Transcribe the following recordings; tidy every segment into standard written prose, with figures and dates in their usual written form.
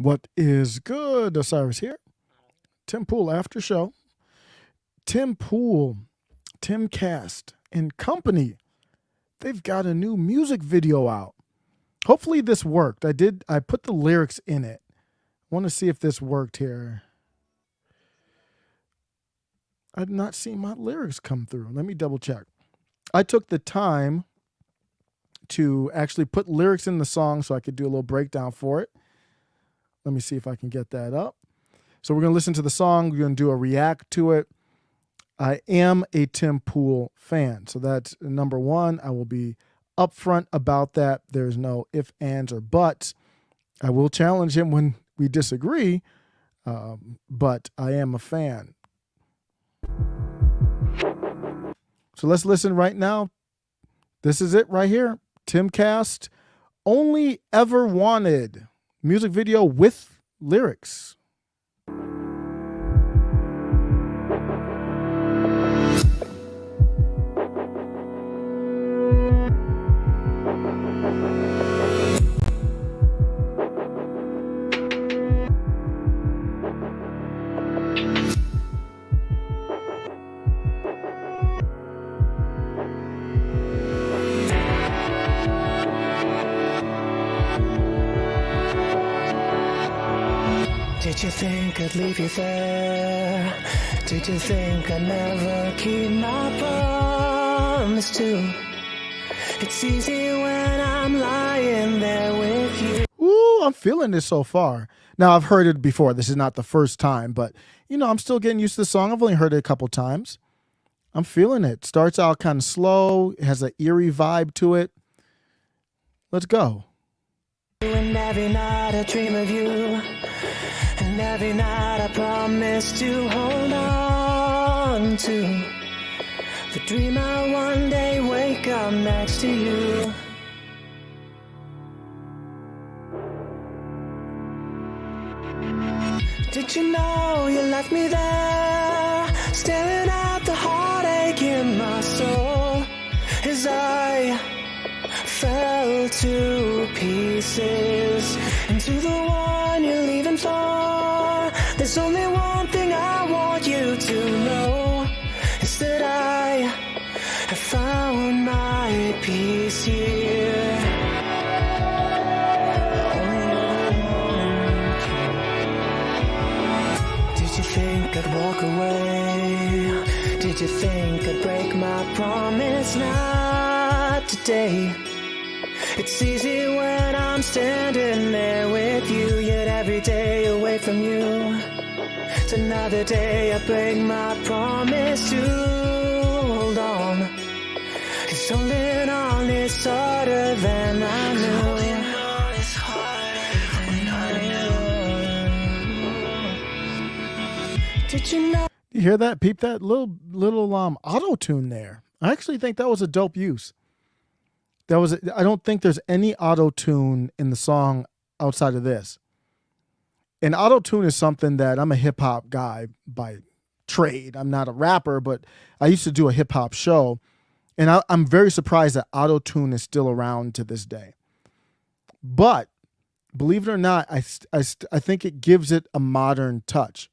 What is good? Osiris here. Tim Pool after show. Tim Pool, Timcast, and company. They've got a new music video out. Hopefully this worked. I put the lyrics in it. I want to see if this worked here. I've not seen my lyrics come through. Let me double check. I took the time to actually put lyrics in the song so I could do a little breakdown for it. Let me see if I can get that up. So we're going to listen to the song. We're going to do a react to it. I am a Tim Pool fan. So that's number one. I will be upfront about that. There's no ifs, ands, or buts. I will challenge him when we disagree, but I am a fan. So let's listen right now. This is it right here. Timcast, Only Ever Wanted. Music video with lyrics. Did you think I'd leave you there? Did you think I'd never keep my promise to? It's easy when I'm lying there with you. Ooh, I'm feeling this so far. Now, I've heard it before. This is not the first time, but, I'm still getting used to the song. I've only heard it a couple times. I'm feeling it. Starts out kind of slow. It has an eerie vibe to it. Let's go. And every night I dream of you. And every night I promise to hold on to the dream I one day wake up next to you. Did you know you left me there, staring at the heartache in my soul as I fell to pieces into the one you're leaving for? There's only one thing I want you to know, is that I have found my peace here. Did you think I'd walk away? Did you think I'd break my promise? Not today. It's easy when I'm standing there with you, yet every day away from you. It's another day I break my promise to hold on. 'Cause holding on is harder than I knew. Did you know? You hear that? Peep that little auto-tune there. I actually think that was a dope use. I don't think there's any auto-tune in the song outside of this. And auto-tune is something that I'm a hip-hop guy by trade. I'm not a rapper, but I used to do a hip-hop show. And I'm very surprised that auto-tune is still around to this day. But believe it or not, I think it gives it a modern touch.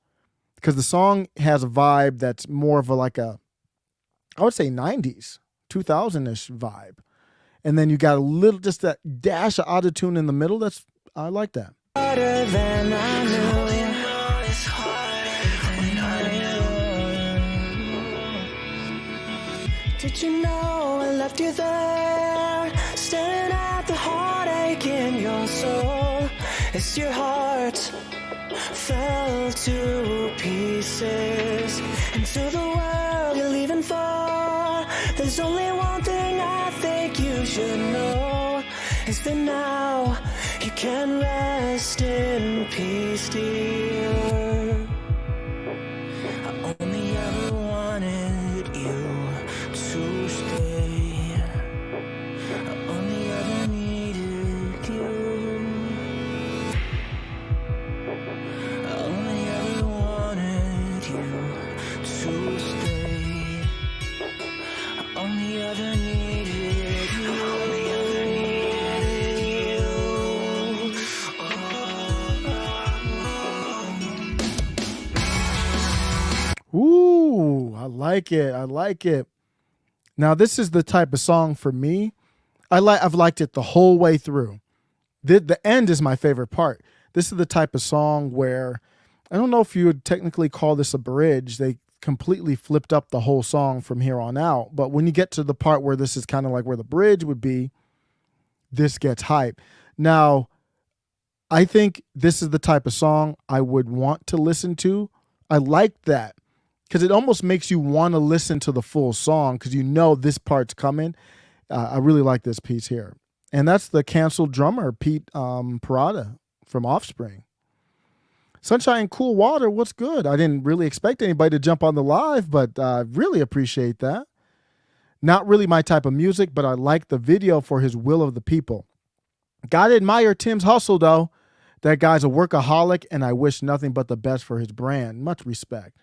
Because the song has a vibe that's more of I would say 90s, 2000-ish vibe. And then you got just that dash of autotune in the middle. I like that. Harder than I knew. Did you know I left you there, staring at the heartache in your soul as your heart fell to pieces into the world you're leaving for? There's only one thing I think you should know, is that now you can rest in peace, dear. I only ever wanted you to stay. I only ever needed you. I only ever wanted you to stay. I only ever needed you. I only ever needed you. Oh. like it. I like it. Now, this is the type of song for me. I've liked it the whole way through. The end is my favorite part. This is the type of song where I don't know if you would technically call this a bridge. They completely flipped up the whole song from here on out. But when you get to the part where this is kind of like where the bridge would be, this gets hype. Now, I think this is the type of song I would want to listen to. I like that because it almost makes you want to listen to the full song because you know this part's coming. I really like this piece here. And that's the canceled drummer, Pete Parada from Offspring. Sunshine, Cool Water, what's good? I didn't really expect anybody to jump on the live, but I really appreciate that. Not really my type of music, but I like the video for his Will of the People. Gotta admire Tim's hustle, though. That guy's a workaholic, and I wish nothing but the best for his brand. Much respect.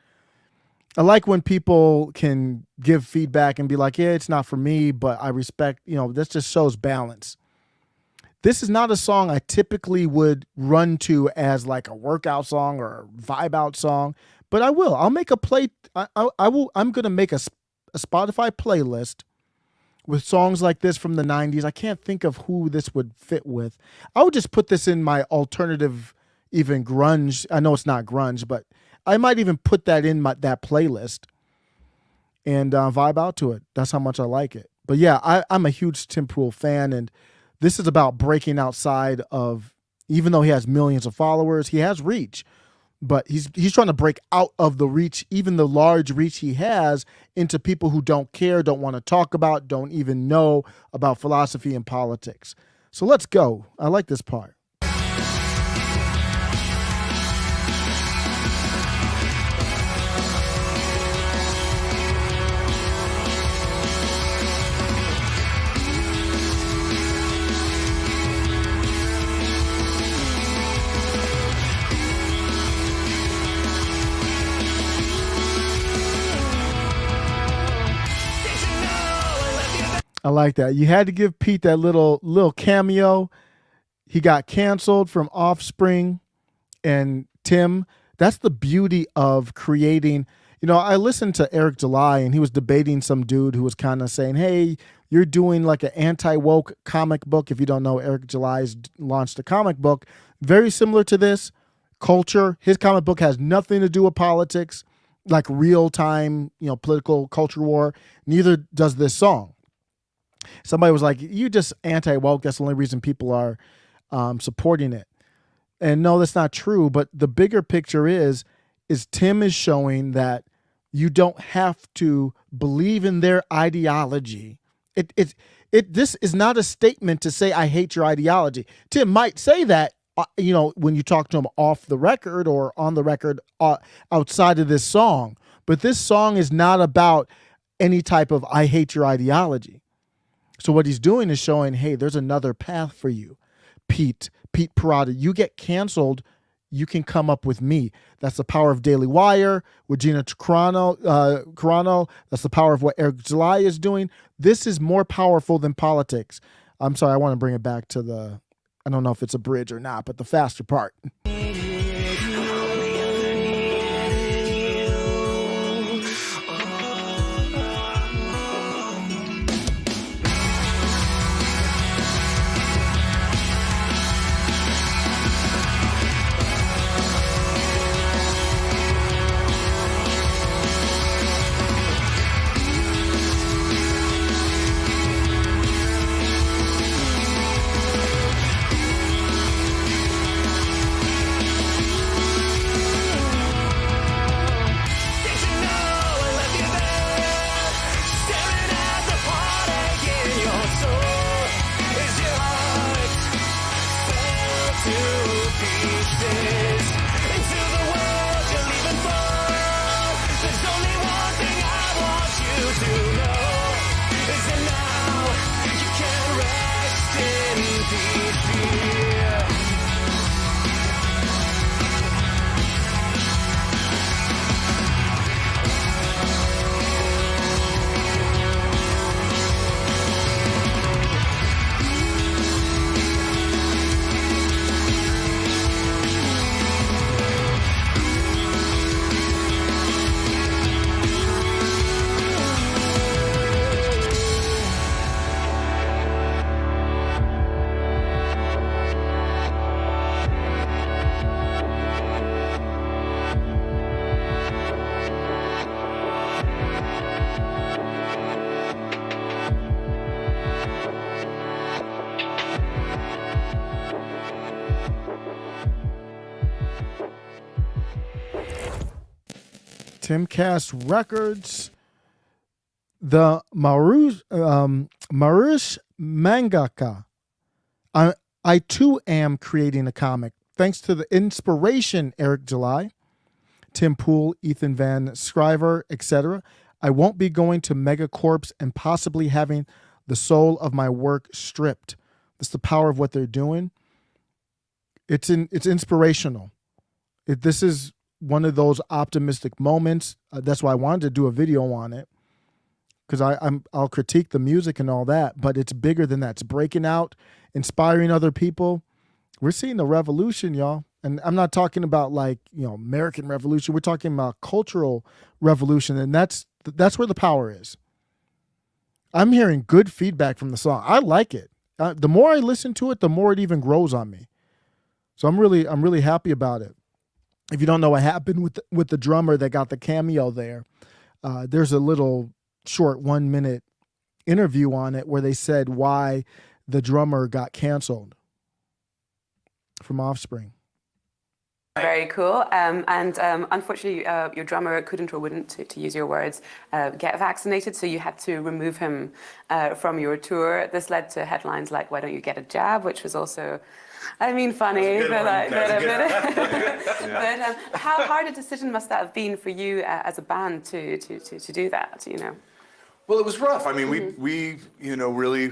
I like when people can give feedback and be like, yeah, it's not for me, but I respect, this just shows balance. This is not a song I typically would run to as like a workout song or a vibe out song, but I will. I'll make a play. I'm going to make a Spotify playlist with songs like this from the 90s. I can't think of who this would fit with. I would just put this in my alternative, even grunge. I know it's not grunge, but I might even put that in that playlist and vibe out to it. That's how much I like it. But yeah, I'm a huge Tim Pool fan, and this is about breaking outside of, even though he has millions of followers, he has reach, but he's trying to break out of the reach, even the large reach he has, into people who don't care, don't want to talk about, don't even know about philosophy and politics. So let's go. I like this part. I like that. You had to give Pete that little cameo. He got canceled from Offspring and Tim. That's the beauty of creating. I listened to Eric July, and he was debating some dude who was kind of saying, hey, you're doing like an anti-woke comic book. If you don't know, Eric July's launched a comic book very similar to this. Culture. His comic book has nothing to do with politics, like real time, political culture war. Neither does this song. Somebody was like, you just anti-woke. That's the only reason people are supporting it. And no, that's not true. But the bigger picture is Tim is showing that you don't have to believe in their ideology. This is not a statement to say, I hate your ideology. Tim might say that, when you talk to him off the record or on the record outside of this song. But this song is not about any type of, I hate your ideology. So what he's doing is showing, hey, there's another path for you. Pete Parada, you get canceled, you can come up with me. That's the power of Daily Wire with Gina Carano. That's the power of what Eric July is doing. This is more powerful than politics. I'm sorry, I want to bring it back to I don't know if it's a bridge or not, but the faster part. Timcast Records. The Marush Mangaka. I too am creating a comic. Thanks to the inspiration, Eric July, Tim Pool, Ethan Van Scriver, etc. I won't be going to Megacorps and possibly having the soul of my work stripped. That's the power of what they're doing. It's inspirational. This is one of those optimistic moments. That's why I wanted to do a video on it, because I'll critique the music and all that, but it's bigger than that. It's breaking out, inspiring other people. We're seeing the revolution, y'all. And I'm not talking about like, American Revolution. We're talking about cultural revolution, and that's where the power is. I'm hearing good feedback from the song. I like it. The more I listen to it, the more it even grows on me. So I'm really happy about it. If you don't know what happened with the drummer that got the cameo there, there's a little short 1 minute interview on it where they said why the drummer got canceled from Offspring. Very cool. Unfortunately, your drummer couldn't or wouldn't, to use your words, get vaccinated, so you had to remove him from your tour. This led to headlines like, "Why don't you get a jab?" which was also, funny. But how hard a decision must that have been for you as a band to do that? Well, it was rough. We really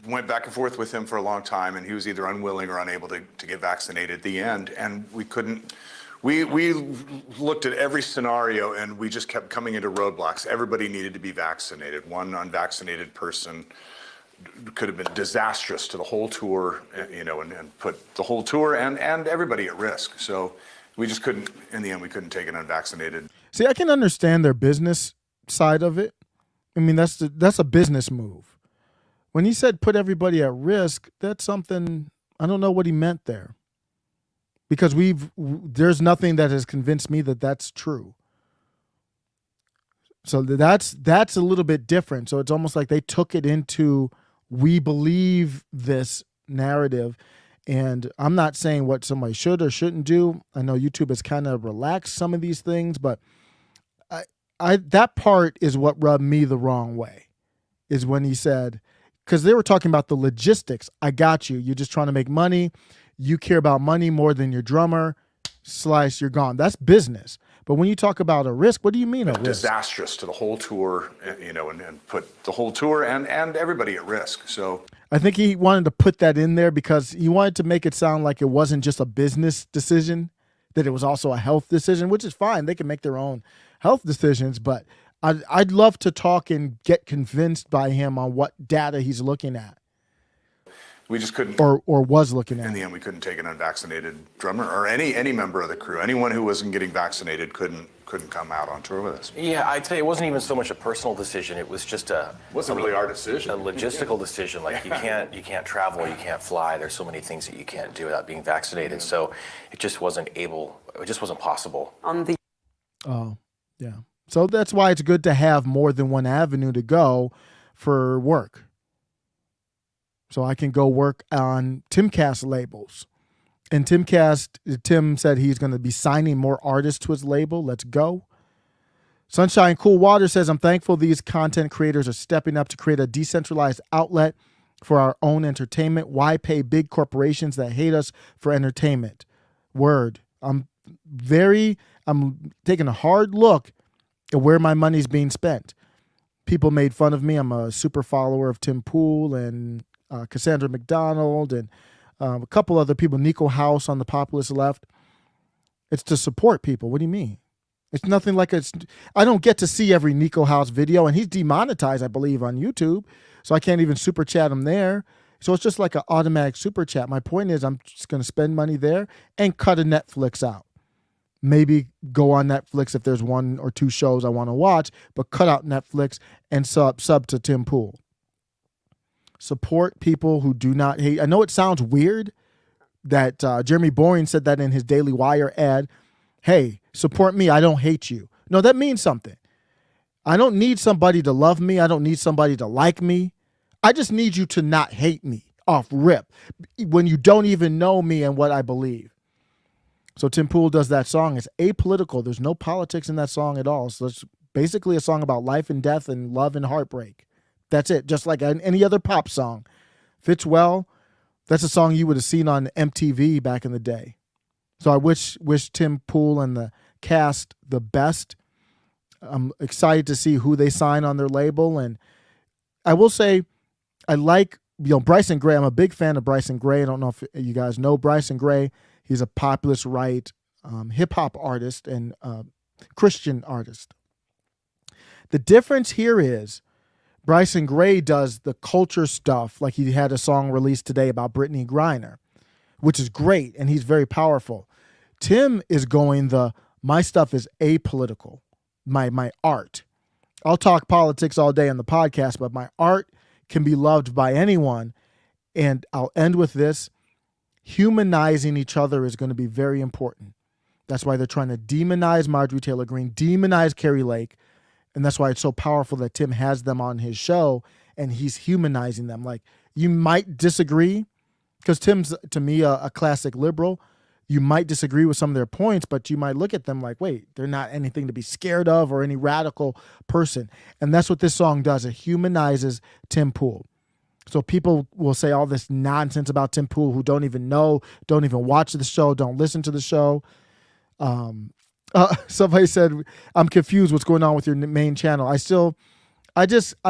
went back and forth with him for a long time, and he was either unwilling or unable to get vaccinated at the end, and we couldn't. We looked at every scenario, and we just kept coming into roadblocks. Everybody needed to be vaccinated. One unvaccinated person could have been disastrous to the whole tour, and put the whole tour and everybody at risk. So we just couldn't. In the end, we couldn't take an unvaccinated. See, I can understand their business side of it. That's a business move. When he said put everybody at risk, that's something, I don't know what he meant there. Because there's nothing that has convinced me that that's true. So that's a little bit different. So it's almost like they took it into, we believe this narrative. And I'm not saying what somebody should or shouldn't do. I know YouTube has kind of relaxed some of these things, but that part is what rubbed me the wrong way, is when he said, because they were talking about the logistics. I got you. You're just trying to make money. You care about money more than your drummer. Slice, you're gone. That's business. But when you talk about a risk, what do you mean a risk? Disastrous to the whole tour, and put the whole tour and everybody at risk. So I think he wanted to put that in there because he wanted to make it sound like it wasn't just a business decision, that it was also a health decision, which is fine. They can make their own health decisions, but I'd love to talk and get convinced by him on what data he's looking at. We just couldn't, or was looking at. In the end, we couldn't take an unvaccinated drummer or any member of the crew. Anyone who wasn't getting vaccinated couldn't come out on tour with us. Yeah, I'd say it wasn't even so much a personal decision. It was just wasn't really our decision. A logistical decision. Like you can't travel, you can't fly. There's so many things that you can't do without being vaccinated. So it just wasn't possible. Oh, yeah. So that's why it's good to have more than one avenue to go for work. So I can go work on Timcast labels. And Tim said he's going to be signing more artists to his label. Let's go. Sunshine Cool Water says, I'm thankful these content creators are stepping up to create a decentralized outlet for our own entertainment. Why pay big corporations that hate us for entertainment? Word. I'm taking a hard look at where my money's being spent. People made fun of me. I'm a super follower of Tim Pool and Cassandra McDonald and a couple other people, Nico House on the populist left. It's to support people. What do you mean? It's nothing like I don't get to see every Nico House video, and he's demonetized, I believe, on YouTube. So I can't even super chat him there. So it's just like an automatic super chat. My point is I'm just going to spend money there and cut a Netflix out. Maybe go on Netflix if there's one or two shows I want to watch, but cut out Netflix and sub to Tim Pool. Support people who do not hate. I know it sounds weird that Jeremy Boring said that in his Daily Wire ad. Hey, support me. I don't hate you. No, that means something. I don't need somebody to love me. I don't need somebody to like me. I just need you to not hate me off rip when you don't even know me and what I believe. So Tim Pool does that song. It's apolitical. There's no politics in that song at all. So it's basically a song about life and death and love and heartbreak. That's it. Just like any other pop song. Fits well. That's a song you would have seen on MTV back in the day. So I wish Tim Pool and the cast the best. I'm excited to see who they sign on their label. And I will say, I like, Bryson Gray. I'm a big fan of Bryson Gray. I don't know if you guys know Bryson Gray. He's a populist right hip hop artist and Christian artist. The difference here is Bryson Gray does the culture stuff. Like he had a song released today about Brittany Griner, which is great. And he's very powerful. Tim is going my stuff is apolitical. My art. I'll talk politics all day on the podcast, but my art can be loved by anyone. And I'll end with this. Humanizing each other is going to be very important. That's why they're trying to demonize Marjorie Taylor Greene, demonize Carrie Lake. And that's why it's so powerful that Tim has them on his show and he's humanizing them. Like, you might disagree, because Tim's, to me, a classic liberal. You might disagree with some of their points, but you might look at them like, wait, they're not anything to be scared of or any radical person. And that's what this song does. It humanizes Tim Pool. So people will say all this nonsense about Tim Pool who don't even know, don't even watch the show, don't listen to the show. Somebody said, I'm confused what's going on with your main channel. I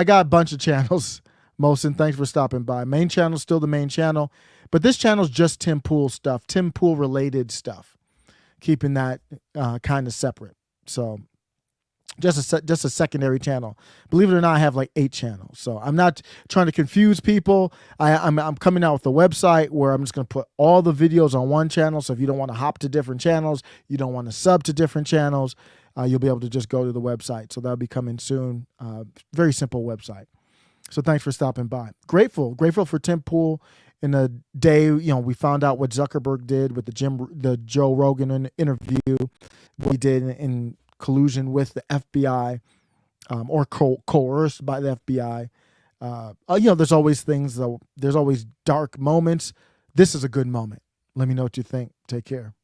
got a bunch of channels, Mosin. Thanks for stopping by. Main channel's still the main channel, but this channel's just Tim Pool stuff, Tim Pool related stuff, keeping that kind of separate. So just a secondary channel. Believe it or not, I have like 8 channels. So I'm not trying to confuse people. I'm coming out with a website where I'm just going to put all the videos on one channel. So if you don't want to hop to different channels, you don't want to sub to different channels, you'll be able to just go to the website. So that'll be coming soon. Very simple website. So thanks for stopping by. Grateful for Tim Pool. In a day, we found out what Zuckerberg did with the Joe Rogan interview, what he did in collusion with the FBI, or coerced by the FBI. There's always things, though. There's always dark moments. This is a good moment. Let me know what you think. Take care.